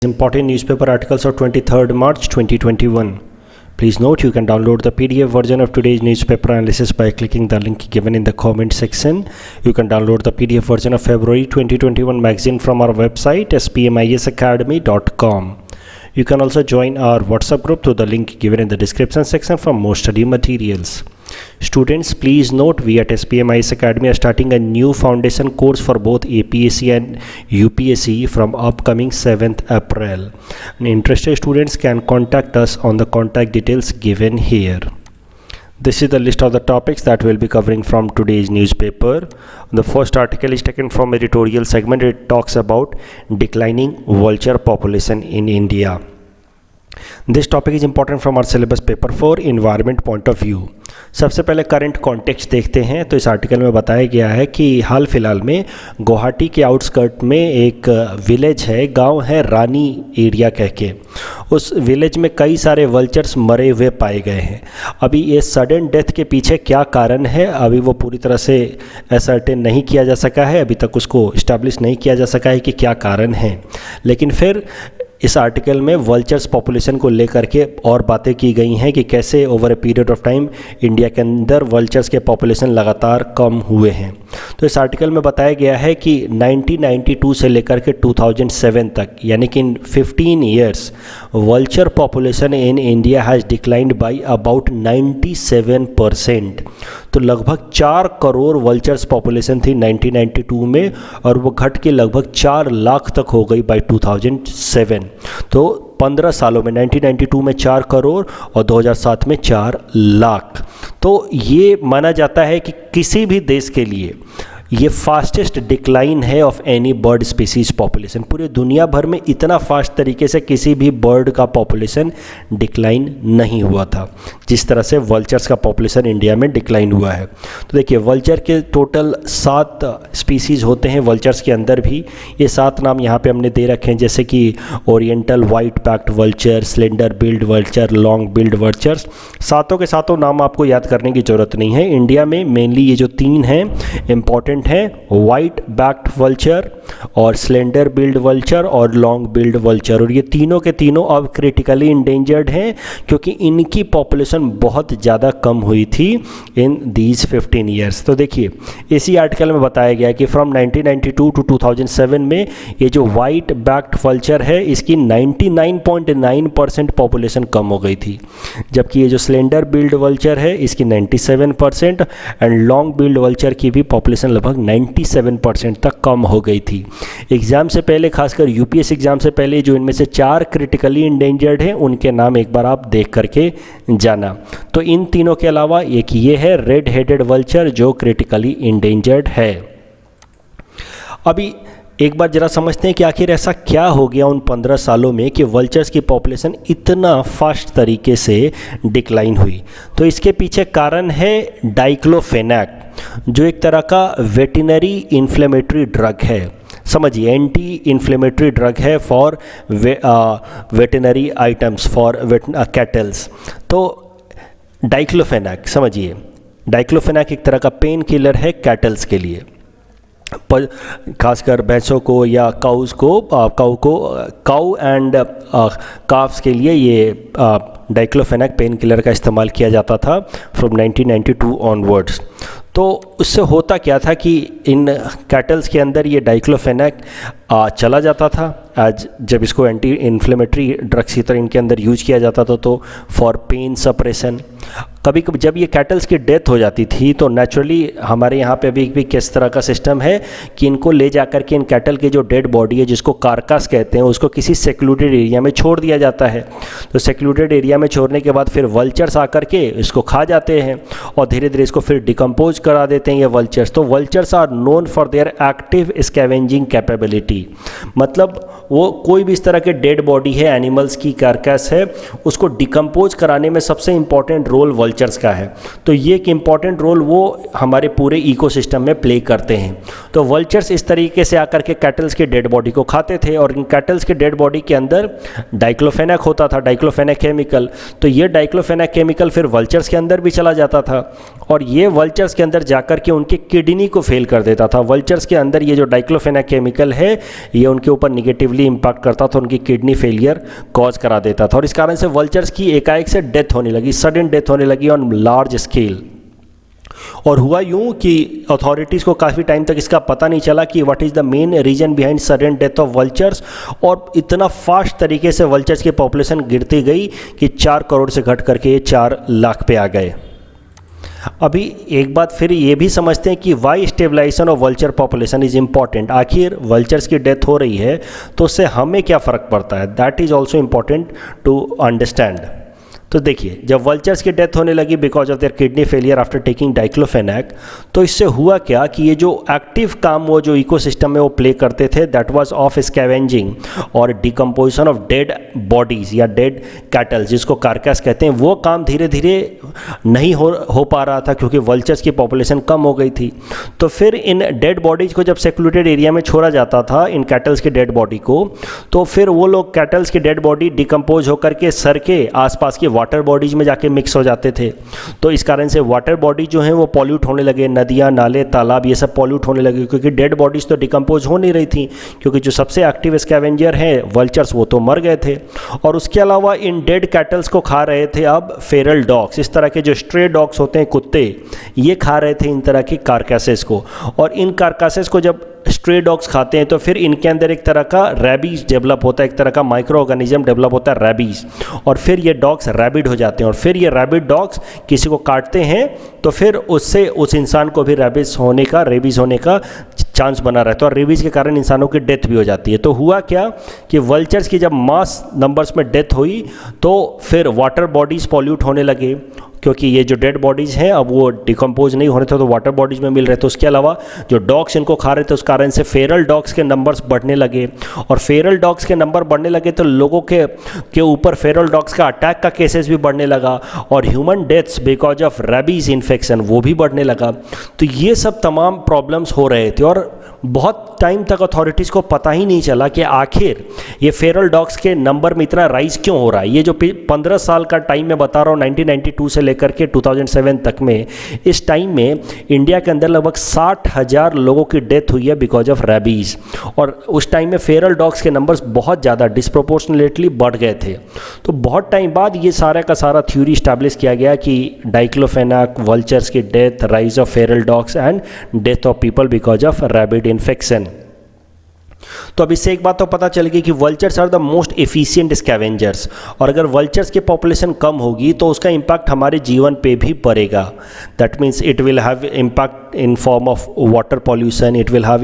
Important newspaper articles of 23rd March 2021. Please note you can download the PDF version of today's newspaper analysis by clicking the link given in the comment section. You can download the PDF version of February 2021 magazine from our website spmisacademy.com. You can also join our WhatsApp group through the link given in the description section for more study materials. Students, please note we at SPMIS Academy are starting a new foundation course for both APSC and UPSC from upcoming 7th April. And interested students can contact us on the contact details given here. This is the list of the topics that we'll be covering from today's newspaper. The first article is taken from editorial segment. It talks about declining vulture population in India. This topic is important from our syllabus paper for environment point of view. सबसे पहले current context देखते हैं तो इस article में बताया गया है कि हाल फिलहाल में गुवाहाटी के आउटस्कर्ट में एक विलेज है, गांव है रानी एरिया कह के। उस विलेज में कई सारे वल्चर्स मरे हुए पाए गए हैं। अभी ये सडन डेथ के पीछे क्या कारण है अभी वो पूरी तरह से असर्टेन नहीं किया जा सका है, अभी तक उसको इस्टेब्लिश नहीं किया जा सका है कि क्या कारण है। लेकिन फिर इस आर्टिकल में वल्चर्स पॉपुलेशन को लेकर के और बातें की गई हैं कि कैसे over a period of time India के अंदर वल्चर्स के पॉपुलेशन लगातार कम हुए हैं। तो इस आर्टिकल में बताया गया है कि 1992 से लेकर के 2007 तक यानी कि इन 15 years vulture population in India has declined by about 97%। तो लगभग 4 करोड़ वल्चर्स पॉपुलेशन थी 1992 में और वो घट के लगभग 4 लाख तक हो गई बाय 2007। तो 15 सालों में 1992 में 4 करोड़ और 2007 में 4 लाख। तो ये माना जाता है कि किसी भी देश के लिए ये फास्टेस्ट डिक्लाइन है of any bird species population. पूरे दुनिया भर में इतना फास्ट तरीके से किसी भी बर्ड का पॉपुलेशन डिक्लाइन नहीं हुआ था जिस तरह से वल्चर्स का पॉपुलेशन इंडिया में डिक्लाइन हुआ है। तो देखिए वल्चर के टोटल 7 स्पीसीज़ होते हैं वल्चर्स के अंदर भी। ये 7 नाम यहाँ पे हमने दे रखे हैं जैसे कि oriental white packed vulture, slender billed vulture, long build vultures. सातों के सातों नाम आपको याद करने की ज़रूरत नहीं है। इंडिया में मेनली ये जो 3 हैं इम्पॉर्टेंट है, वाइट बैक्ड वल्चर और स्लेंडर बिल्ड वल्चर और लॉन्ग बिल्ड वल्चर। और ये तीनों के तीनों अब क्रिटिकली इंडेंजर्ड हैं क्योंकि इनकी पॉपुलेशन बहुत ज़्यादा कम हुई थी इन दीज 15 ईयर्स। तो देखिए इसी आर्टिकल में बताया गया कि फ्रॉम 1992 टू 2007 में ये जो वाइट बैक्ड वल्चर है इसकी 99.9% पॉपुलेशन कम हो गई थी, जबकि ये जो स्लेंडर बिल्ड वल्चर है इसकी 97% एंड लॉन्ग बिल्ड वल्चर की भी पॉपुलेशन लगभग 97% तक कम हो गई थी। एग्ज़ाम से पहले खासकर यूपीएससी एग्ज़ाम से पहले जो इनमें से 4 क्रिटिकली इंडेंजर्ड हैं उनके नाम एक बार आप देख करके जाना। तो इन तीनों के अलावा एक ये है रेड हेडेड वल्चर जो क्रिटिकली इंडेंजर्ड है। अभी एक बार जरा समझते हैं कि आखिर ऐसा क्या हो गया उन 15 सालों में कि वल्चर्स की पॉपुलेशन इतना फास्ट तरीके से डिक्लाइन हुई। तो इसके पीछे कारण है डाइक्लोफेनाक जो एक तरह का वेटिनरी इन्फ्लेमेटरी ड्रग है। समझिए एंटी इन्फ्लेमेटरी ड्रग है for veterinary items for kettles. तो डाइक्लोफेनाक समझिए, डाइक्लोफेनाक एक तरह का पेन किलर है कैटल्स के लिए, खासकर भैंसों को या काऊ एंड काफ्स के लिए ये डाइक्लोफेनाक पेन किलर का इस्तेमाल किया जाता था फ्रॉम 1992 ऑनवर्ड्स। तो उससे होता क्या था कि इन कैटल्स के अंदर ये डाइक्लोफेनाक चला जाता था आज जब इसको एंटी इन्फ्लेमेटरी ड्रग्स की तरह इनके अंदर यूज किया जाता था तो फॉर पेन सप्रेशन। कभी कभी जब ये कैटल्स की डेथ हो जाती थी तो नेचुरली हमारे यहाँ पे भी किस तरह का सिस्टम है कि इनको ले जा कर के इन कैटल के जो डेड बॉडी है जिसको कारकास कहते हैं उसको किसी सेक्लूडेड एरिया में छोड़ दिया जाता है। तो सेक्लूडेड एरिया में छोड़ने के बाद फिर वल्चर्स आकर के इसको खा जाते हैं और धीरे धीरे इसको फिर डिकम्पोज करा देते हैं ये वल्चर्स। तो vultures are known for their active scavenging capability, मतलब वो कोई भी इस तरह के डेड बॉडी है एनिमल्स की कारकास है उसको डिकम्पोज कराने में सबसे इंपॉर्टेंट रोल वल्चर्स का है। तो ये एक इम्पॉर्टेंट रोल वो हमारे पूरे इकोसिस्टम में प्ले करते हैं। तो वल्चर्स इस तरीके से आकर के कैटल्स की डेड बॉडी को खाते थे और इन कैटल्स की डेड बॉडी के अंदर डाइक्लोफेनेक होता था, डाइक्लोफेनेक केमिकल। तो ये डाइक्लोफेनेक केमिकल फिर वल्चर्स के अंदर भी चला जाता था और ये वल्चर्स के अंदर जाकर के उनके किडनी को फेल कर देता था। वल्चर्स के अंदर ये जो डाइक्लोफेनेक केमिकल है ये उनके ऊपर निगेटिवली इम्पैक्ट करता था, उनकी किडनी फेलियर कॉज करा देता था और इस कारण से वल्चर्स की एकाएक से डेथ होने लगी, सडन डेथ होने लगी ऑन लार्ज स्केल। और हुआ यूं कि अथॉरिटीज़ को काफ़ी टाइम तक इसका पता नहीं चला कि what is the main reason behind sudden death of vultures, और इतना फास्ट तरीके से वल्चर्स की पॉपुलेशन गिरती गई कि 4 करोड़ से घट करके 4 लाख पे आ गए। अभी एक बात फिर ये भी समझते हैं कि why stabilization of vulture population is important. आखिर वल्चर्स की डेथ हो रही है तो उससे हमें क्या फ़र्क पड़ता है, that is also important to understand. तो देखिए, जब वल्चर्स की डेथ होने लगी because of their kidney failure after taking diclofenac, तो इससे हुआ क्या कि ये जो एक्टिव काम वो जो इकोसिस्टम में वो प्ले करते थे दैट वाज ऑफ स्कैवेंजिंग और डिकम्पोजिशन ऑफ डेड बॉडीज़ या डेड कैटल्स, जिसको कार्कस कहते हैं, वो काम धीरे धीरे नहीं हो पा रहा था क्योंकि वल्चर्स की पॉपुलेशन कम हो गई थी। तो फिर इन डेड बॉडीज़ को जब सेक्लूडेड एरिया में छोड़ा जाता था, इन कैटल्स की डेड बॉडी को, तो फिर वो लोग कैटल्स की डेड बॉडी डिकम्पोज होकर के सर के आसपास की वाटर बॉडीज में जाके मिक्स हो जाते थे। तो इस कारण से वाटर बॉडी जो हैं वो पॉल्यूट होने लगे, नदियाँ, नाले, तालाब ये सब पॉल्यूट होने लगे क्योंकि डेड बॉडीज़ तो डिकम्पोज हो नहीं रही थी, क्योंकि जो सबसे एक्टिव स्कैवेंजर हैं वल्चर्स वो तो मर गए थे। और उसके अलावा इन डेड कैटल्स को खा रहे थे अब फेरल डॉग्स, इस तरह के जो स्ट्रे डॉग्स होते हैं, कुत्ते, ये खा रहे थे इन तरह की कार्कासेस को। और इन कार्कासेस को जब स्ट्रे डॉग्स खाते हैं तो फिर इनके अंदर एक तरह का रैबीज डेवलप होता है, एक तरह का माइक्रो ऑर्गेनिज्म डेवलप होता है रैबीज, और फिर ये डॉग्स रैबिड हो जाते हैं और फिर ये रैबिड डॉग्स किसी को काटते हैं तो फिर उससे उस इंसान को भी रेबीज होने का चांस बना रहता है और रेबीज के कारण इंसानों की डेथ भी हो जाती है। तो हुआ क्या कि वल्चर्स की जब मास नंबर्स में डेथ हुई तो फिर वाटर बॉडीज़ पॉल्यूट होने लगे क्योंकि ये जो डेड बॉडीज़ हैं अब वो डिकम्पोज नहीं हो रहे थे तो वाटर बॉडीज़ में मिल रहे थे। उसके अलावा जो डॉग्स इनको खा रहे थे उस कारण से फेरल डॉग्स के नंबर्स बढ़ने लगे और फेरल डॉग्स के नंबर बढ़ने लगे तो लोगों के ऊपर फेरल डॉग्स का अटैक का केसेस भी बढ़ने लगा और human deaths because of rabies infection वो भी बढ़ने लगा। तो ये सब तमाम प्रॉब्लम्स हो रहे थे और बहुत टाइम तक अथॉरिटीज़ को पता ही नहीं चला कि आखिर ये फेरल डॉग्स के नंबर में इतना राइज क्यों हो रहा है। ये जो 15 साल का टाइम मैं बता रहा हूँ 1992 से लेकर के 2007 तक में, इस टाइम में इंडिया के अंदर लगभग 60,000 लोगों की डेथ हुई है बिकॉज ऑफ रेबीज़। और उस टाइम में फेरल डॉग्स के नंबर्स बहुत ज़्यादा डिस्प्रोपोर्शनेटली बढ़ गए थे। तो बहुत टाइम बाद ये सारा का सारा थ्योरी इस्टेब्लिश किया गया कि डाइक्लोफेनाक, वल्चर्स की death, rise of Feral dogs and death of people because of rabid infection. तो अब इससे एक बात तो पता चल गई कि vultures are the most efficient scavengers और अगर वल्चर्स की पॉपुलेशन कम होगी तो उसका इम्पैक्ट हमारे जीवन पे भी पड़ेगा। That means it will have impact in form of water pollution, it will have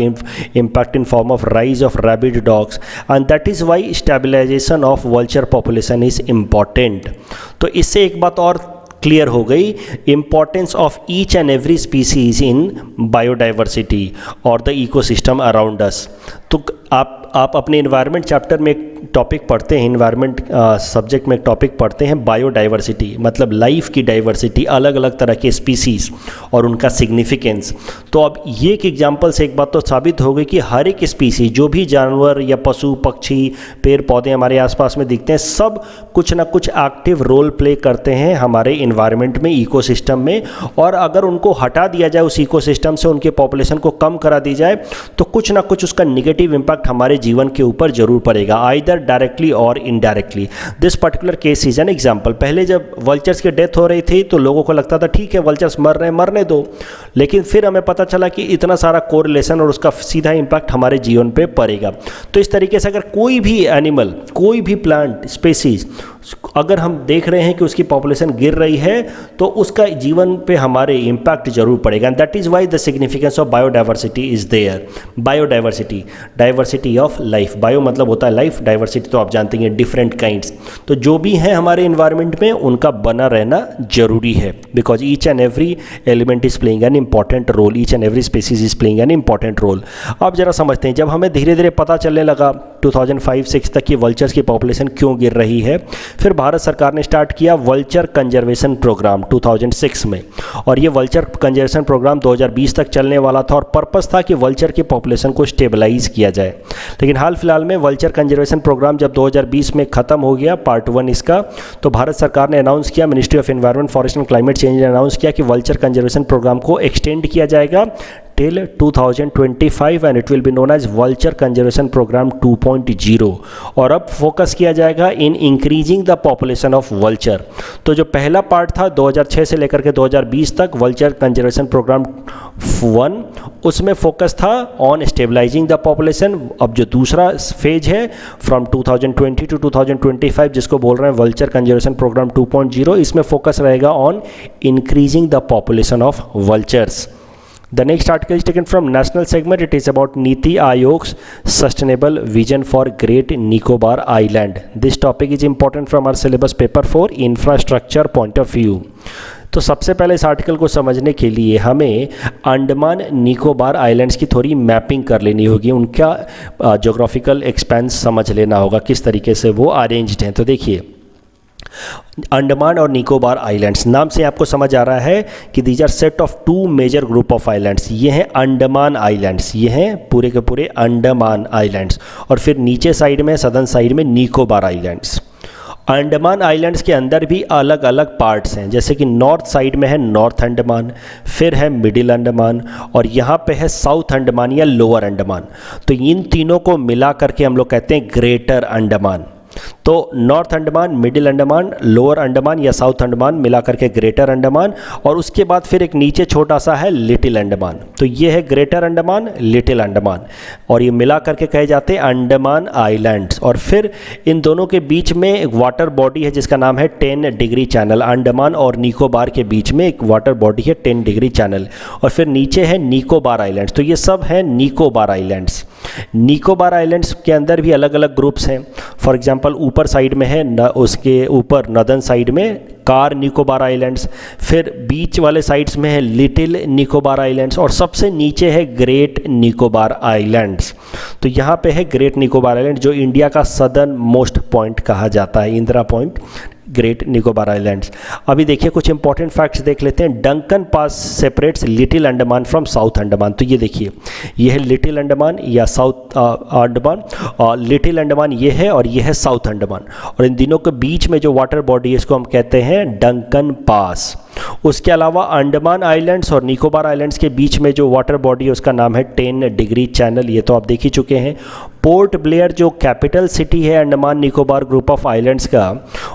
impact in form of rise of rabid dogs, and that is why stabilization of vulture population is important। तो इससे एक बात और clear हो गई, importance of each and every species in biodiversity और the ecosystem around us. तो आप अपने इन्वायरमेंट चैप्टर में एक टॉपिक पढ़ते हैं, इन्वायरमेंट सब्जेक्ट में एक टॉपिक पढ़ते हैं बायोडाइवर्सिटी, मतलब लाइफ की डाइवर्सिटी, अलग अलग तरह के स्पीसीज़ और उनका सिग्निफिकेंस। तो अब ये एक एग्जांपल से एक बात तो साबित हो गई कि हर एक स्पीसीज, जो भी जानवर या पशु पक्षी पेड़ पौधे हमारे आसपास में दिखते हैं, सब कुछ ना कुछ एक्टिव रोल प्ले करते हैं हमारे इन्वायरमेंट में, इकोसिस्टम में। और अगर उनको हटा दिया जाए उस इकोसिस्टम से, उनके पॉपुलेशन को कम करा दी जाए, तो कुछ ना कुछ उसका निगेटिव इम्पैक्ट हमारे जीवन के ऊपर जरूर पड़ेगा, आइदर डायरेक्टली और indirectly. This particular case is an example. पहले जब वल्चर्स की डेथ हो रही थी तो लोगों को लगता था ठीक है वल्चर्स मर रहे हैं, मरने दो, लेकिन फिर हमें पता चला कि इतना सारा कोरिलेशन और उसका सीधा इम्पैक्ट हमारे जीवन पे पड़ेगा। तो इस तरीके से अगर कोई भी एनिमल, कोई भी प्लांट स्पेसीज अगर हम देख रहे हैं कि उसकी पॉपुलेशन गिर रही है तो उसका जीवन पे हमारे इम्पैक्ट जरूर पड़ेगा। That is why the significance of biodiversity is there. Biodiversity, diversity of life, bio मतलब होता है लाइफ, डाइवर्सिटी तो आप जानते हैं डिफरेंट काइंड्स। तो जो भी हैं हमारे इन्वायरमेंट में उनका बना रहना जरूरी है, because each and every element is playing an important role, each and every species is playing an important role. अब जरा समझते हैं, जब हमें धीरे धीरे पता चलने लगा 2005-6 तक की वल्चर्स की पॉपुलेशन क्यों गिर रही है। फिर भारत सरकार ने स्टार्ट किया वल्चर कंजर्वेशन प्रोग्राम 2006 में, और ये वल्चर कंजर्वेशन प्रोग्राम 2020 तक चलने वाला था और पर्पस था कि वल्चर की पॉपुलेशन को स्टेबलाइज किया जाए। लेकिन हाल फिलहाल में वल्चर कंजर्वेशन प्रोग्राम जब 2020 में ख़त्म हो गया, पार्ट 1 इसका, तो भारत सरकार ने अनाउंस किया, ministry of environment, forest and climate change ने अनाउंस किया कि वल्चर कंजर्वेशन प्रोग्राम को एक्सटेंड किया जाएगा till 2025 and it will be known as Vulture Conservation Program 2.0, और अब फोकस किया जाएगा in increasing the population of vulture. तो जो पहला पार्ट था 2006 से लेकर के 2020 तक वल्चर कंजर्वेशन प्रोग्राम 1, उसमें फोकस था ऑन स्टेबलाइजिंग द पॉपुलेशन। अब जो दूसरा फेज है फ्रॉम 2020 टू 2025 जिसको बोल रहे हैं वल्चर कंजर्वेशन प्रोग्राम 2.0, इसमें फोकस रहेगा on increasing the population of vultures. The next article is taken from National Segment. It is about Niti Aayog's Sustainable Vision for Great Nicobar Island. This topic is important from our syllabus paper for infrastructure point of view. तो सबसे पहले इस article को समझने के लिए हमें Andaman Nicobar islands की थोड़ी मैपिंग कर लेनी होगी, उनका जोग्राफिकल एक्सपेंस समझ लेना होगा, किस तरीके से वो अरेंज्ड हैं। तो देखिए, अंडमान और निकोबार आइलैंड्स, नाम से आपको समझ आ रहा है कि these are set of 2 major group of islands. ये हैं अंडमान आइलैंड्स, ये हैं पूरे के पूरे अंडमान आइलैंड्स, और फिर नीचे साइड में, सदर्न साइड में निकोबार आइलैंड्स। अंडमान आइलैंड्स के अंदर भी अलग अलग पार्ट्स हैं, जैसे कि नॉर्थ साइड में है नॉर्थ अंडमान, फिर है मिडिल अंडमान, और यहाँ पे है साउथ अंडमान या लोअर अंडमान। तो इन तीनों को मिला करके हम लोग कहते हैं ग्रेटर अंडमान। तो north Andaman, middle Andaman, lower Andaman या साउथ अंडमान मिला करके ग्रेटर अंडमान, और उसके बाद फिर एक नीचे छोटा सा है लिटिल अंडमान। तो ये है ग्रेटर अंडमान, लिटिल अंडमान, और ये मिला करके कहे जाते हैं अंडमान आइलैंड्स। और फिर इन दोनों के बीच में एक वाटर बॉडी है जिसका नाम है 10 डिग्री चैनल। अंडमान और निकोबार के बीच में एक वाटर बॉडी है 10 डिग्री चैनल, और फिर नीचे है निकोबार आइलैंड्स। तो ये सब है निकोबार आइलैंड्स। निकोबार आइलैंड्स के अंदर भी अलग अलग ग्रुप्स हैं। फॉर एग्जांपल ऊपर साइड में है उसके ऊपर नॉर्दर्न साइड में कार निकोबार आइलैंड्स, फिर बीच वाले साइड्स में है लिटिल निकोबार आइलैंड्स, और सबसे नीचे है ग्रेट निकोबार आइलैंड्स। तो यहाँ पे है ग्रेट निकोबार आइलैंड, जो इंडिया का सदर्न मोस्ट पॉइंट कहा जाता है, Indira point, great Nicobar islands. अभी देखिए कुछ इंपॉर्टेंट फैक्ट्स देख लेते हैं। Duncan pass separates little Andaman from south Andaman. तो ये देखिए, ये है लिटिल अंडमान या साउथ अंडमान, और लिटिल अंडमान ये है और ये है साउथ अंडमान, और इन दिनों के बीच में जो वाटर बॉडी है इसको हम कहते हैं डंकन पास। उसके अलावा अंडमान आइलैंड्स और निकोबार आइलैंड्स के बीच में जो वाटर बॉडी है उसका नाम है 10 डिग्री चैनल, ये तो आप देख ही चुके हैं। पोर्ट ब्लेयर जो कैपिटल सिटी है Andaman Nicobar group of islands का,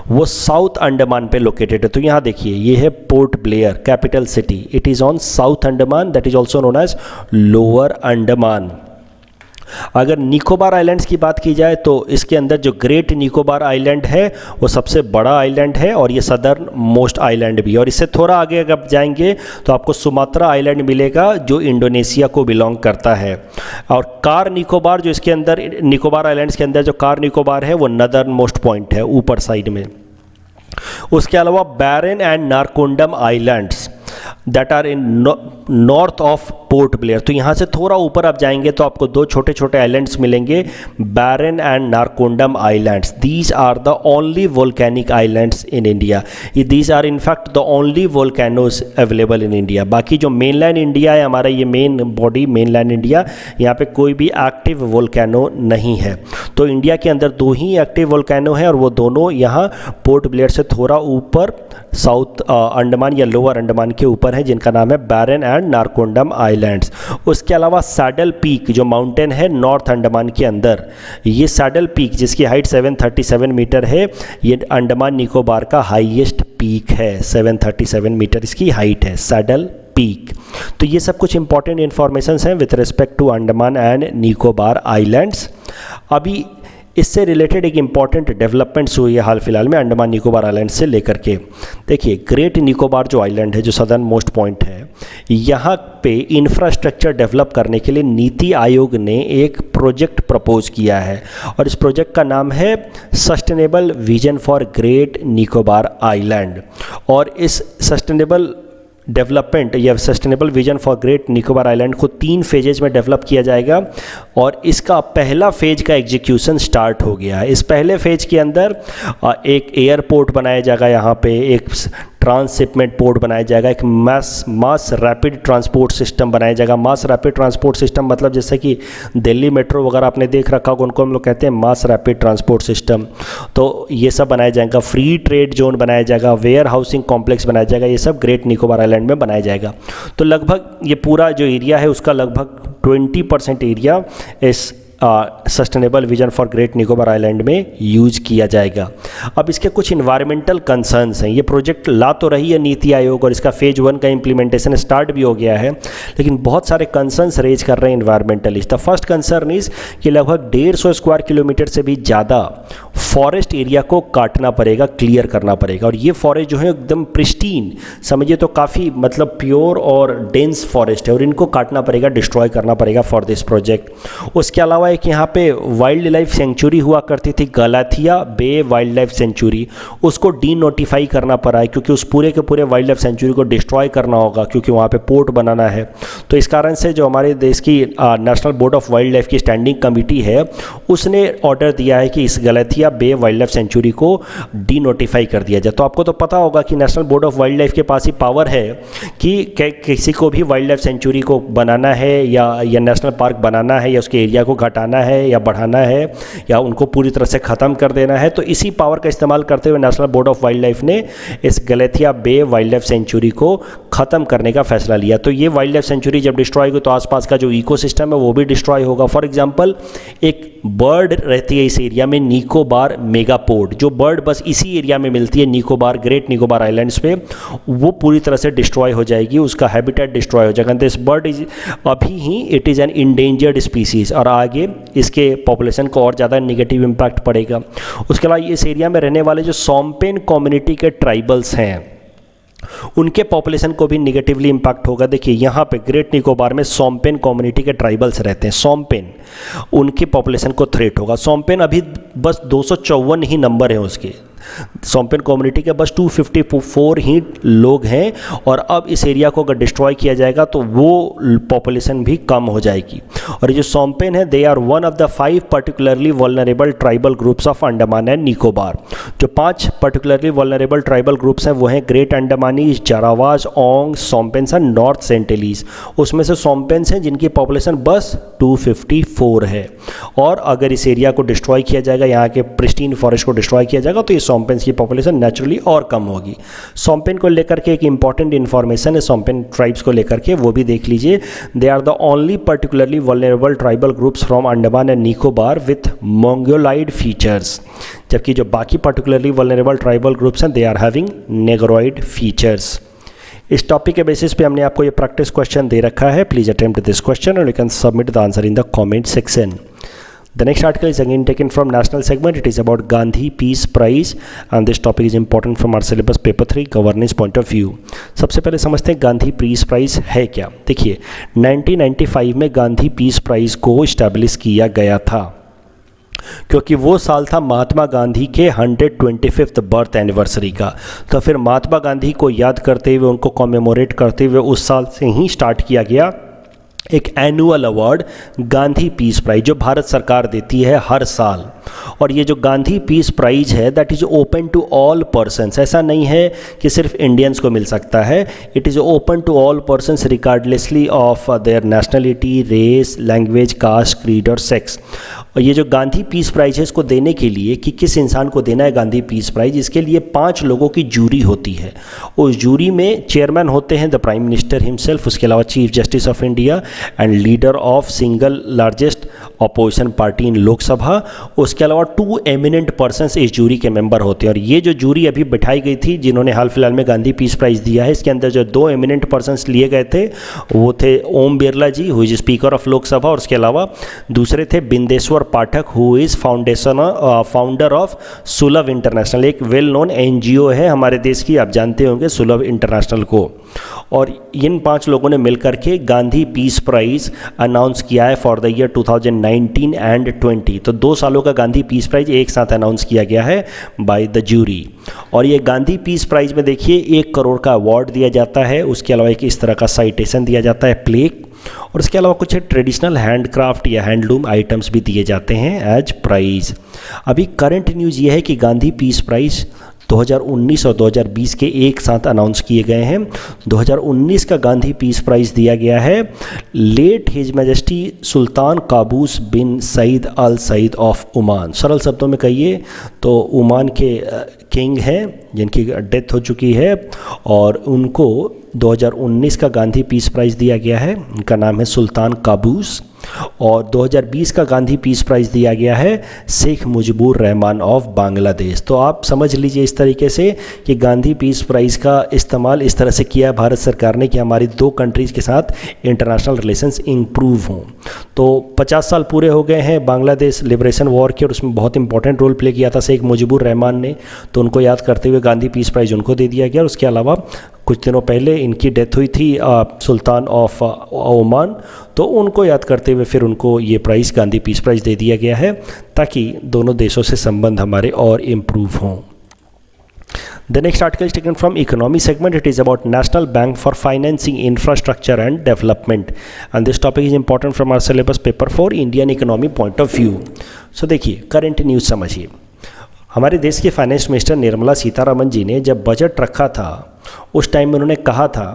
वो साउथ अंडमान पे लोकेटेड है। तो यहाँ देखिए, ये है Port Blair capital city, it is on South Andaman, that is also known as Lower Andaman. अगर निकोबार आइलैंड्स की बात की जाए तो इसके अंदर जो ग्रेट निकोबार आइलैंड है वो सबसे बड़ा आइलैंड है, और ये सदर्न मोस्ट आइलैंड भी है। और इससे थोड़ा आगे अगर जाएंगे तो आपको सुमात्रा आइलैंड मिलेगा जो इंडोनेशिया को बिलोंग करता है। और कार निकोबार जो इसके अंदर, निकोबार आइलैंड्स के अंदर जो कार निकोबार है वो नदर्न मोस्ट पॉइंट है ऊपर साइड में। उसके अलावा Barren and Narcondam islands that are in north of Port Blair. तो यहाँ से थोड़ा ऊपर आप जाएंगे तो आपको 2 छोटे छोटे आइलैंड्स मिलेंगे, Barren and Narcondam islands. These are the only volcanic islands in India. These are in fact the only volcanoes available in India. बाकी जो मेनलैंड इंडिया है हमारा, ये मेन बॉडी मेनलैंड इंडिया, यहाँ पे कोई भी एक्टिव वोल्केनो नहीं है। तो इंडिया के अंदर 2 ही एक्टिव वोल्केनो है, और वो दोनों यहाँ पोर्ट ब्लेयर से थोड़ा ऊपर साउथ अंडमान या लोअर अंडमान के ऊपर है, जिनका नाम है बैरन एंड नारकोंडम आइलैंड्स। उसके अलावा सैडल पीक जो माउंटेन है नॉर्थ अंडमान के अंदर, ये सैडल पीक जिसकी हाइट 737 मीटर है, ये अंडमान निकोबार का हाईएस्ट पीक है। 737 मीटर इसकी हाइट है, सैडल पीक। तो ये सब कुछ इंपॉर्टेंट इंफॉर्मेशन हैं with respect to Andaman and Nicobar islands. अभी इससे रिलेटेड एक इम्पॉर्टेंट डेवलपमेंट्स हुई है हाल फिलहाल में अंडमान निकोबार आइलैंड से लेकर के। देखिए, ग्रेट निकोबार जो आइलैंड है, जो सदर्न मोस्ट पॉइंट है, यहाँ पे इंफ्रास्ट्रक्चर डेवलप करने के लिए नीति आयोग ने एक प्रोजेक्ट प्रपोज किया है, और इस प्रोजेक्ट का नाम है sustainable vision for great Nicobar island. और इस सस्टेनेबल डेवलपमेंट या sustainable vision for great Nicobar island को 3 फेजेज में डेवलप किया जाएगा और इसका पहला फेज का एग्जीक्यूशन स्टार्ट हो गया है। इस पहले फेज के अंदर एक एयरपोर्ट बनाया जाएगा, यहाँ पे एक ट्रांसशिपमेंट पोर्ट बनाया जाएगा, एक मास रैपिड ट्रांसपोर्ट सिस्टम बनाया जाएगा। मास रैपिड ट्रांसपोर्ट सिस्टम मतलब जैसे कि दिल्ली मेट्रो वगैरह आपने देख रखा होगा, उनको हम लोग कहते हैं मास रैपिड ट्रांसपोर्ट सिस्टम। तो ये सब बनाया जाएगा। फ्री ट्रेड जोन बनाया जाएगा, वेयर हाउसिंग कॉम्प्लेक्स बनाया जाएगा, ये सब ग्रेट निकोबार आइलैंड में बनाया जाएगा। तो लगभग ये पूरा जो एरिया है उसका लगभग 20% एरिया इस sustainable vision for great Nicobar island में यूज किया जाएगा। अब इसके कुछ इन्वायरमेंटल कंसर्न्स हैं। ये प्रोजेक्ट ला तो रही है नीति आयोग और इसका फेज 1 का इम्प्लीमेंटेशन स्टार्ट भी हो गया है, लेकिन बहुत सारे कंसर्न्स रेज कर रहे हैं environmentalist. The first concern is कि लगभग 150 स्क्वायर किलोमीटर से भी ज़्यादा फॉरेस्ट एरिया को काटना पड़ेगा, क्लियर करना पड़ेगा। और ये फॉरेस्ट जो है एकदम प्रिस्टीन, समझिए तो काफ़ी मतलब प्योर और डेंस फॉरेस्ट है और इनको काटना पड़ेगा, डिस्ट्रॉय करना पड़ेगा फॉर दिस प्रोजेक्ट। उसके अलावा एक यहाँ पे वाइल्ड लाइफ सेंचुरी हुआ करती थी, गलाथिया बे वाइल्ड लाइफ सेंचुरी, उसको डी नोटिफाई करना पड़ा है क्योंकि उस पूरे के पूरे वाइल्ड लाइफ सेंचुरी को डिस्ट्रॉय करना होगा क्योंकि वहाँ पे पोर्ट बनाना है। तो इस कारण से जो हमारे देश की national board of wild life की स्टैंडिंग कमेटी है उसने ऑर्डर दिया है कि इस गलाथिया बे वाइल्ड लाइफ सेंचुरी को डी नोटिफाई कर दिया जाए। तो आपको तो पता होगा कि national board of wild life के पास ही पावर है कि किसी को भी वाइल्ड लाइफ सेंचुरी को बनाना है या नेशनल पार्क बनाना है या उसके एरिया को घटाना है या बढ़ाना है या उनको पूरी तरह से ख़त्म कर देना है। तो इसी पावर का इस्तेमाल करते हुए national board of wild life ने इस गलाथिया बे वाइल्ड लाइफ सेंचुरी को ख़त्म करने का फैसला लिया। तो ये वाइल्ड लाइफ सेंचुरी जब डिस्ट्रॉय होगी तो आसपास का जो इकोसिस्टम है वो भी डिस्ट्रॉय होगा। फॉर एग्जांपल एक बर्ड रहती है इस एरिया में, निकोबार मेगापोड, जो बर्ड बस इसी एरिया में मिलती है निकोबार, ग्रेट निकोबार आइलैंड्स पे, वो पूरी तरह से डिस्ट्रॉय हो जाएगी, उसका हैबिटेट डिस्ट्रॉय हो जाएगा। दिस बर्ड इज अभी ही it is an endangered species और आगे इसके पॉपुलेशन को और ज़्यादा नेगेटिव इम्पैक्ट पड़ेगा। उसके अलावा इस एरिया में रहने वाले जो सोम्पेन कम्युनिटी के ट्राइबल्स हैं उनके पॉपुलेशन को भी नेगेटिवली इम्पैक्ट होगा। देखिए यहाँ पे ग्रेट निकोबार में सोम्पेन कम्युनिटी के ट्राइबल्स रहते हैं, सोम्पेन, उनकी पॉपुलेशन को थ्रेट होगा। सोम्पेन अभी बस 254 ही नंबर है उसके, सोम्पेन कम्युनिटी के बस 254 ही लोग हैं और अब इस एरिया को अगर डिस्ट्रॉय किया जाएगा तो वो पॉपुलेशन भी कम हो जाएगी। और ये जो सोम्पेन है they are one of the 5 particularly vulnerable tribal groups of Andaman and Nicobar. जो 5 पर्टिकुलरली वल्नरेबल ट्राइबल ग्रुप्स हैं वो हैं Great Andamanese, Jarawas, Onge, Shompens and North Sentinelese. उसमें से सोम्पेन्स हैं जिनकी पॉपुलेशन बस 254 है और अगर इस एरिया को डिस्ट्रॉय किया जाएगा, यहाँ के प्रिस्टीन फॉरेस्ट को डिस्ट्रॉय किया जाएगा तो ये सोम्पेन्स की पॉपुलेशन नेचुरली और कम होगी। सोम्पेन को लेकर के एक इंपॉर्टेंट इन्फॉर्मेशन है सोम्पेन ट्राइब्स को लेकर के, वो भी देख लीजिए। They are the only particularly vulnerable tribal groups from Andaman and Nicobar with mongoloid features, जबकि जो बाकी पर्टिकुलरली वल्नरेबल ट्राइबल ग्रुप्स हैं they are having negroid features. इस टॉपिक के बेसिस पे हमने आपको ये प्रैक्टिस क्वेश्चन दे रखा है। प्लीज अटेम्प्ट दिस क्वेश्चन और you can submit the answer in the comment section. The next article is again taken from national segment. It is about Gandhi Peace Prize and this topic is important from our syllabus paper 3 governance point of view. सबसे पहले समझते हैं Gandhi peace prize है क्या। देखिए 1995 में Gandhi peace prize को establish किया गया था क्योंकि वो साल था महात्मा गांधी के 125th बर्थ एनिवर्सरी का। तो फिर महात्मा गांधी को याद करते हुए, उनको कॉमेमोरेट करते हुए उस साल से ही स्टार्ट किया गया एक annual award Gandhi peace prize जो भारत सरकार देती है हर साल। और ये जो गांधी पीस प्राइज है that is open to all persons, ऐसा नहीं है कि सिर्फ इंडियंस को मिल सकता है, it is open to all persons regardlessly of their nationality, race, language, caste, creed और सेक्स। और ये जो गांधी पीस प्राइज है इसको देने के लिए कि किस इंसान को देना है गांधी पीस प्राइज, इसके लिए 5 लोगों की जूरी होती है। उस जूरी में चेयरमैन होते हैं द प्राइम मिनिस्टर हिमसेल्फ, उसके अलावा chief justice of India and leader of single largest opposition party इन लोकसभा। उसके अलावा 2 एमिनेंट पर्सन्स इस जूरी के मेंबर होते हैं। और ये जो जूरी अभी बिठाई गई थी जिन्होंने हाल फिलहाल में गांधी पीस प्राइज दिया है, इसके अंदर जो 2 एमिनेंट पर्सन्स लिए गए थे वो थे Om Birla ji who is speaker of Lok Sabha, और उसके अलावा दूसरे थे Bindeshwar Pathak who is founder of Sulabh international, एक वेल नोन NGO है हमारे देश की, आप जानते होंगे सुलभ इंटरनेशनल को। और इन 5 लोगों ने मिलकर के गांधी पीस प्राइज़ अनाउंस किया है फॉर द ईयर 2019 एंड 20। तो 2 सालों का गांधी पीस प्राइज़ एक साथ अनाउंस किया गया है बाय द जूरी। और ये गांधी पीस प्राइज़ में देखिए 1 करोड़ का अवार्ड दिया जाता है, उसके अलावा एक इस तरह का साइटेशन दिया जाता है, प्लेक, और इसके अलावा कुछ ट्रेडिशनल हैंडक्राफ्ट या हैंडलूम आइटम्स भी दिए जाते हैं एज प्राइज़। अभी करंट न्यूज़ ये है कि गांधी पीस प्राइज़ 2019 और 2020 के एक साथ अनाउंस किए गए हैं। 2019 का गांधी पीस प्राइज़ दिया गया है late His Majesty Sultan Qaboos bin Said al Said of Oman. सरल शब्दों में कहिए तो ओमान के किंग हैं जिनकी डेथ हो चुकी है, और उनको 2019 का गांधी पीस प्राइज़ दिया गया है। उनका नाम है सुल्तान काबूस। और 2020 का गांधी पीस प्राइज़ दिया गया है शेख मुजीबुर रहमान ऑफ बांग्लादेश। तो आप समझ लीजिए इस तरीके से कि गांधी पीस प्राइज़ का इस्तेमाल इस तरह से किया है भारत सरकार ने कि हमारी 2 कंट्रीज़ के साथ इंटरनेशनल रिलेशंस इम्प्रूव हों। तो 50 साल पूरे हो गए हैं बांग्लादेश लिबरेशन वॉर के, और उसमें बहुत इंपॉर्टेंट रोल प्ले किया था शेख मुजीबुर रहमान ने, तो उनको याद करते हुए गांधी पीस प्राइज़ उनको दे दिया गया। और उसके अलावा कुछ दिनों पहले इनकी डेथ हुई थी सुल्तान ऑफ ओमान, तो उनको याद करते हुए फिर उनको ये प्राइज़ गांधी पीस प्राइज़ दे दिया गया है ताकि दोनों देशों से संबंध हमारे और इम्प्रूव हों। The next article is taken from economy segment. It is about National Bank for Financing Infrastructure and Development, and this topic is important from our syllabus paper for Indian economy point of view. So देखिए current news समझिए। हमारे देश के finance minister Nirmala Sitharaman ji ने जब budget रखा था उस टाइम में उन्होंने कहा था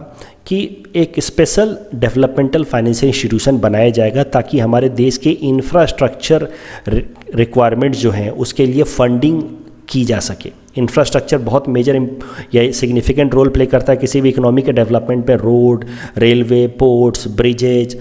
कि एक स्पेशल डेवलपमेंटल फाइनेंशियल इंस्टीट्यूशन बनाया जाएगा ताकि हमारे देश के इंफ्रास्ट्रक्चर रिक्वायरमेंट जो हैं उसके लिए फंडिंग की जा सके। इंफ्रास्ट्रक्चर बहुत मेजर या सिग्निफिकेंट रोल प्ले करता है किसी भी इकोनॉमी के डेवलपमेंट में। Road, railway, ports, bridges,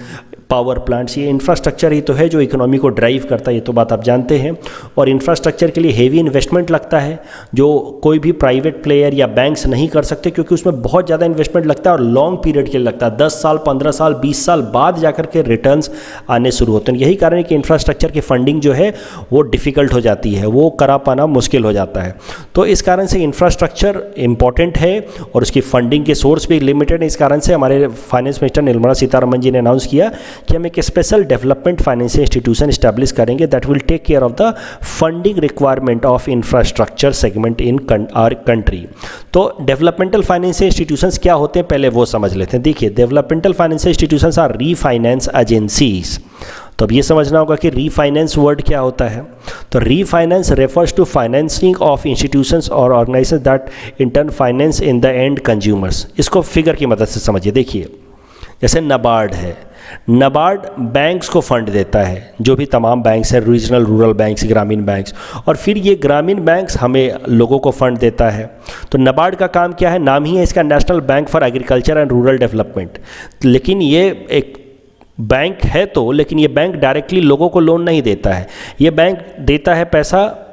power plants, ये इंफ्रास्ट्रक्चर ही तो है जो इकोनॉमी को ड्राइव करता है, ये तो बात आप जानते हैं। और इंफ्रास्ट्रक्चर के लिए हेवी इन्वेस्टमेंट लगता है जो कोई भी प्राइवेट प्लेयर या बैंक्स नहीं कर सकते, क्योंकि उसमें बहुत ज़्यादा इन्वेस्टमेंट लगता है और लॉन्ग पीरियड के लिए लगता है। 10 साल, 15 साल, 20 साल बाद जाकर के रिटर्न्स आने शुरू होते हैं। यही कारण है कि इंफ्रास्ट्रक्चर की फंडिंग जो है वो डिफ़िकल्ट हो जाती है, वो करा पाना मुश्किल हो जाता है। तो इस कारण से इंफ्रास्ट्रक्चर इंपॉर्टेंट है और उसकी फंडिंग के सोर्स भी लिमिटेड है। इस कारण से हमारे फाइनेंस मिनिस्टर निर्मला सीतारमण जी ने अनाउंस किया कि हम एक special development financial institution establish करेंगे that will take care of the funding requirement of infrastructure segment in our country. तो डेवलपमेंटल फाइनेंशियल इंस्टीट्यूशंस क्या होते हैं पहले वो समझ लेते हैं। देखिए, developmental financial institutions are refinance agencies. तो अब ये समझना होगा कि रीफाइनेंस वर्ड क्या होता है। तो refinance refers to financing of institutions और organisations that in turn finance in the end consumers. इसको फिगर की मदद से समझिए। देखिए, जैसे नाबार्ड है, नाबार्ड बैंक्स को फंड देता है, जो भी तमाम बैंक्स हैं, रीजनल रूरल बैंक्स, ग्रामीण बैंक्स, और फिर ये ग्रामीण बैंक्स हमें लोगों को फंड देता है। तो नाबार्ड का काम क्या है? नाम ही है इसका national Bank for agriculture and rural development. लेकिन ये एक बैंक है तो, लेकिन ये बैंक डायरेक्टली लोगों को लोन नहीं देता है। ये बैंक देता है पैसा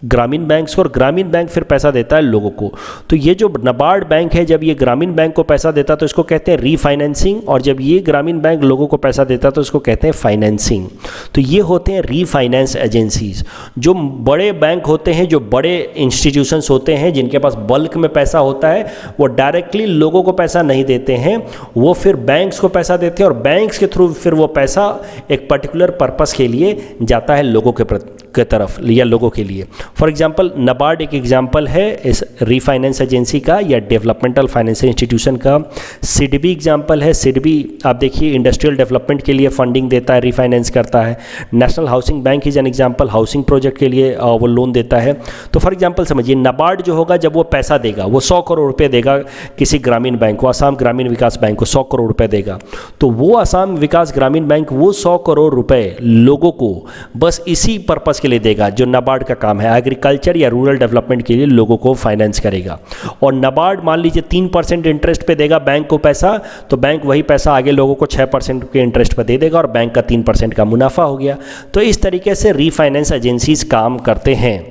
ग्रामीण बैंक्स को, और ग्रामीण बैंक फिर पैसा देता है लोगों को। तो ये जो नाबार्ड बैंक है, जब ये ग्रामीण बैंक को पैसा देता है तो इसको कहते हैं रीफाइनेंसिंग, और जब ये ग्रामीण बैंक लोगों को पैसा देता है तो इसको कहते हैं फाइनेंसिंग। तो ये होते हैं रीफाइनेंस एजेंसीज। जो बड़े बैंक होते हैं, जो बड़े इंस्टीट्यूशंस होते हैं जिनके पास बल्क में पैसा होता है, वो डायरेक्टली लोगों को पैसा नहीं देते हैं, वो फिर बैंक्स को पैसा देते हैं, और बैंक्स के थ्रू फिर वो पैसा एक पर्टिकुलर पर्पस के लिए जाता है लोगों के तरफ या लोगों के लिए। फॉर एग्जांपल, नाबार्ड एक एग्जांपल है इस रीफाइनेंस एजेंसी का या डेवलपमेंटल फाइनेंशियल इंस्टीट्यूशन का। सिडबी एग्जांपल है। सिडबी आप देखिए इंडस्ट्रियल डेवलपमेंट के लिए फंडिंग देता है, रीफाइनेंस करता है। National housing bank is an example, housing project के लिए वो लोन देता है। तो फॉर एग्जांपल समझिए, नाबार्ड जो होगा जब वो पैसा देगा, वो 100 करोड़ रुपये देगा किसी ग्रामीण बैंक को, आसाम ग्रामीण विकास बैंक को 100 करोड़ रुपये देगा। तो वो आसाम विकास ग्रामीण बैंक वो 100 करोड़ रुपये लोगों को बस इसी पर्पज़ के लिए देगा जो नाबार्ड का काम है, एग्रीकल्चर या रूरल डेवलपमेंट के लिए लोगों को फाइनेंस करेगा। और नाबार्ड मान लीजिए 3% इंटरेस्ट पे देगा बैंक को पैसा, तो बैंक वही पैसा आगे लोगों को 6% के इंटरेस्ट पे दे देगा और बैंक का 3% का मुनाफा हो गया। तो इस तरीके से रीफाइनेंस एजेंसीज काम करते हैं।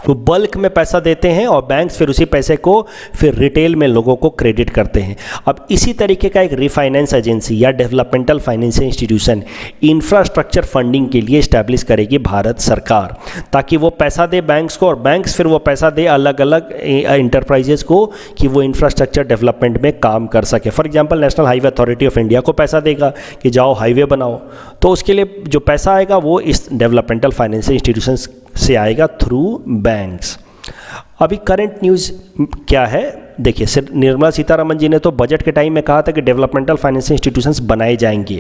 वो बल्क में पैसा देते हैं और बैंक्स फिर उसी पैसे को फिर रिटेल में लोगों को क्रेडिट करते हैं। अब इसी तरीके का एक रिफाइनेंस एजेंसी या developmental financial institution infrastructure funding के लिए इस्टेब्लिश करेगी भारत सरकार, ताकि वो पैसा दे बैंक्स को और बैंक्स फिर वो पैसा दे अलग अलग इंटरप्राइजेस को कि वो इंफ्रास्ट्रक्चर डेवलपमेंट में काम कर सके। For example national highway authority of India को पैसा देगा कि जाओ हाईवे बनाओ, तो उसके लिए जो पैसा आएगा वो इस डेवलपमेंटल फाइनेंशियल इंस्टीट्यूशंस से आएगा थ्रू बैंक्स। अभी करंट न्यूज़ क्या है देखिए, सिर्फ निर्मला सीतारमण जी ने तो बजट के टाइम में कहा था कि डेवलपमेंटल फाइनेंशियल इंस्टीट्यूशंस बनाए जाएंगे।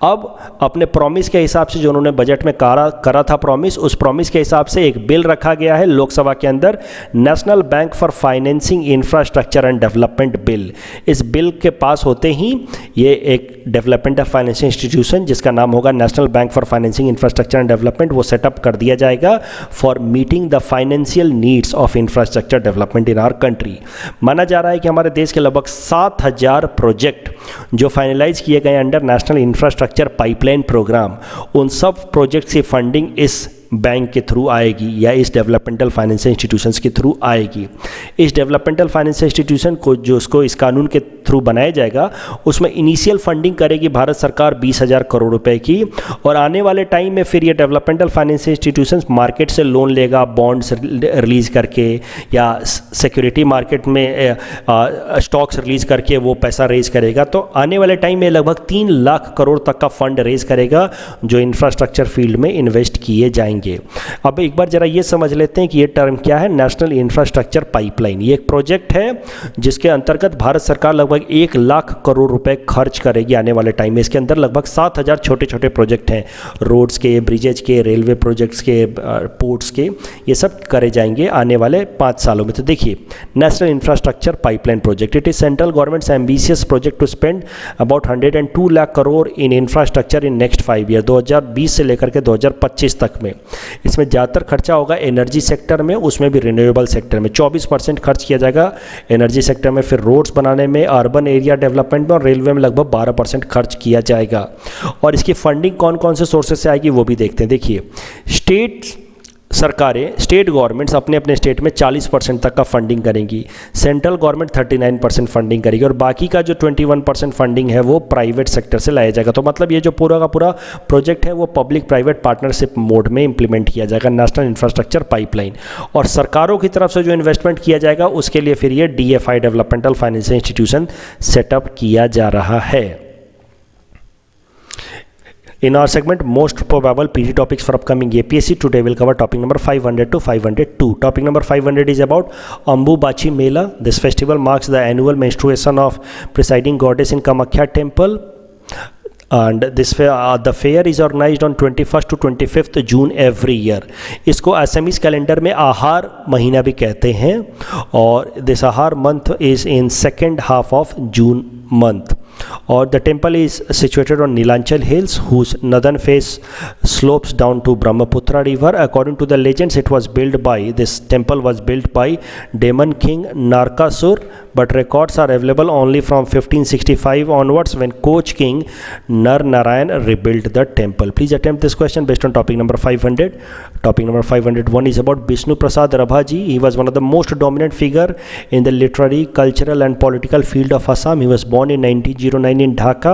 अब अपने प्रॉमिस के हिसाब से जो उन्होंने बजट में करा था प्रॉमिस, उस प्रॉमिस के हिसाब से एक बिल रखा गया है लोकसभा के अंदर, national Bank for Financing Infrastructure and development bill. इस बिल के पास होते ही ये एक डेवलपमेंटल फाइनेंशियल इंस्टीट्यूशन जिसका नाम होगा National Bank for Financing Infrastructure and Development, वो सेटअप कर दिया जाएगा for meeting the financial needs of infrastructure development in our country. माना जा रहा है कि हमारे देश के लगभग 7000 प्रोजेक्ट जो फाइनलाइज किए गए under National infrastructure Pipeline programme, उन सब प्रोजेक्ट्स की फंडिंग इस बैंक के थ्रू आएगी या इस डेवलपमेंटल फाइनेंशियल इंस्टीट्यूशंस के थ्रू आएगी। इस डेवलपमेंटल फाइनेंशियल इंस्टीट्यूशन को जो उसको इस कानून के थ्रू बनाया जाएगा, उसमें इनिशियल फंडिंग करेगी भारत सरकार 20,000 करोड़ रुपए की, और आने वाले टाइम में फिर ये डेवलपमेंटल फाइनेंशियल इंस्टीट्यूशंस मार्केट से लोन लेगा, बॉन्ड्स रिलीज करके या सिक्योरिटी मार्केट में स्टॉक्स रिलीज करके वो पैसा रेज करेगा। तो आने वाले टाइम में लगभग 3 लाख करोड़ तक का फंड रेज करेगा जो इंफ्रास्ट्रक्चर फील्ड में इन्वेस्ट किए जाएंगे। अब एक बार जरा ये समझ लेते हैं कि ये टर्म क्या है, नेशनल इंफ्रास्ट्रक्चर पाइपलाइन। ये एक प्रोजेक्ट है जिसके अंतर्गत भारत सरकार लगभग 1 लाख करोड़ रुपए खर्च करेगी आने वाले टाइम में। इसके अंदर लगभग 7000 छोटे छोटे प्रोजेक्ट हैं, रोड्स के, ब्रिजेज के, रेलवे प्रोजेक्ट्स के, पोर्ट्स के, ये सब करे जाएंगे आने वाले 5 सालों में। तो देखिए, national infrastructure pipeline project, it is central government's ambitious project to spend about 102 lakh crore in infrastructure in next 5 year, 2020 से लेकर के 2025 तक में। इसमें ज़्यादातर खर्चा होगा एनर्जी सेक्टर में, उसमें भी रिन्यूएबल सेक्टर में 24% खर्च किया जाएगा एनर्जी सेक्टर में, फिर रोड्स बनाने में, अर्बन एरिया डेवलपमेंट में और रेलवे में लगभग 12% खर्च किया जाएगा। और इसकी फंडिंग कौन कौन से सोर्सेज से आएगी वो भी देखते हैं। देखिए, स्टेट गवर्नमेंट्स अपने अपने स्टेट में 40% तक का फंडिंग करेंगी, सेंट्रल गवर्नमेंट 39% फंडिंग करेगी, और बाकी का जो 21% फंडिंग है वो प्राइवेट सेक्टर से लाया जाएगा। तो मतलब ये जो पूरा का पूरा प्रोजेक्ट है वो पब्लिक प्राइवेट पार्टनरशिप मोड में इंप्लीमेंट किया जाएगा, नेशनल इंफ्रास्ट्रक्चर पाइपलाइन। और सरकारों की तरफ से जो इन्वेस्टमेंट किया जाएगा उसके लिए फिर ये DFI developmental financial institution setup किया जा रहा है। In our segment, most probable PD topics for upcoming APSC, today we'll cover topic number 500 to 502. Topic number 500 is about Ambubachi Mela. This festival marks the annual menstruation of presiding goddess in Kamakhya temple. And the fair is organized on 21st to 25th June every year. इसको Assamese calendar में आहार महीना भी कहते हैं, और this आहार month is in second half of June month. Or the temple is situated on Nilanchal Hills, whose northern face slopes down to Brahmaputra River. According to the legends, this temple was built by Demon King Narkasur, but records are available only from 1565 onwards, when Koch King Nar Narayan rebuilt the temple. Please attempt this question based on topic number 500. Topic number 501 is about Bishnu Prasad Rabhaji. He was one of the most dominant figure in the literary, cultural and political field of Assam. He was born in 1909 in Dhaka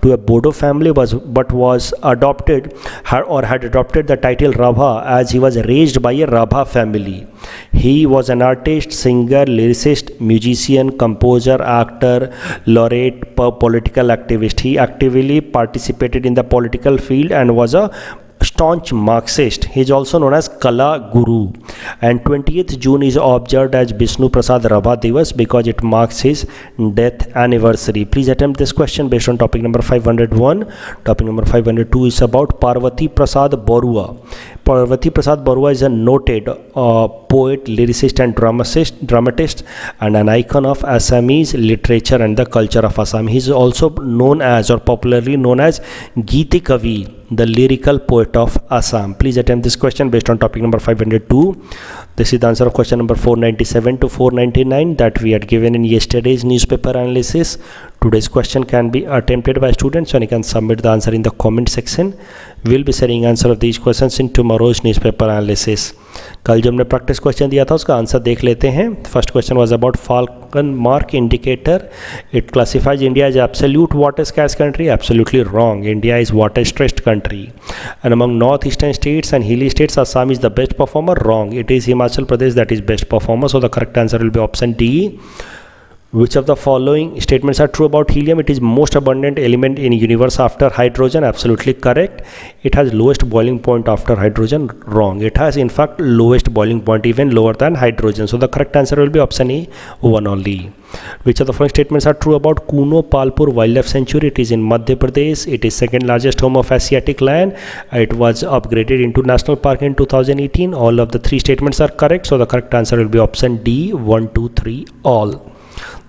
to a Bodo family, but was adopted had adopted the title Rabha as he was raised by a Rabha family. He was an artist, singer, lyricist, musician, composer, actor, laureate, political activist. He actively participated in the political field and was a staunch Marxist. He is also known as Kala Guru, and 20th June is observed as Bishnu Prasad Rabha Divas because it marks his death anniversary. Please attempt this question based on topic number 501. Topic number 502 is about Parvati Prasad Barua. Parvati Prasad Barua is a noted poet, lyricist and dramatist and an icon of Assamese literature and the culture of Assam. He is also known as, or popularly known as, Geeti Kavi, the lyrical poet of Assam. Please attempt this question based on topic number 502. This is the answer of question number 497 to 499 that we had given in yesterday's newspaper analysis. Today's question can be attempted by students, and you can submit the answer in the comment section. We'll be sharing answer of these questions in tomorrow's newspaper analysis. कल जो हमने practice question दिया था उसका answer देख लेते हैं. First question was about Falkenmark indicator. It classifies India as absolute water scarce country. Absolutely wrong. India is water stressed country. And among north eastern states and hilly states Assam is the best performer. Wrong. It is Himachal Pradesh that is best performer. So the correct answer will be option D. Which of the following statements are true about helium? It is most abundant element in universe after hydrogen. Absolutely correct. It has lowest boiling point after hydrogen. Wrong. It has in fact lowest boiling point, even lower than hydrogen. So the correct answer will be option A, 1 only. Which of the following statements are true about Kuno Palpur Wildlife Sanctuary? It is in Madhya Pradesh. It is second largest home of Asiatic lion. It was upgraded into national park in 2018. All of the three statements are correct. So the correct answer will be option D, 1, 2, 3 all.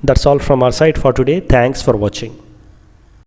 That's all from our side for today. Thanks for watching.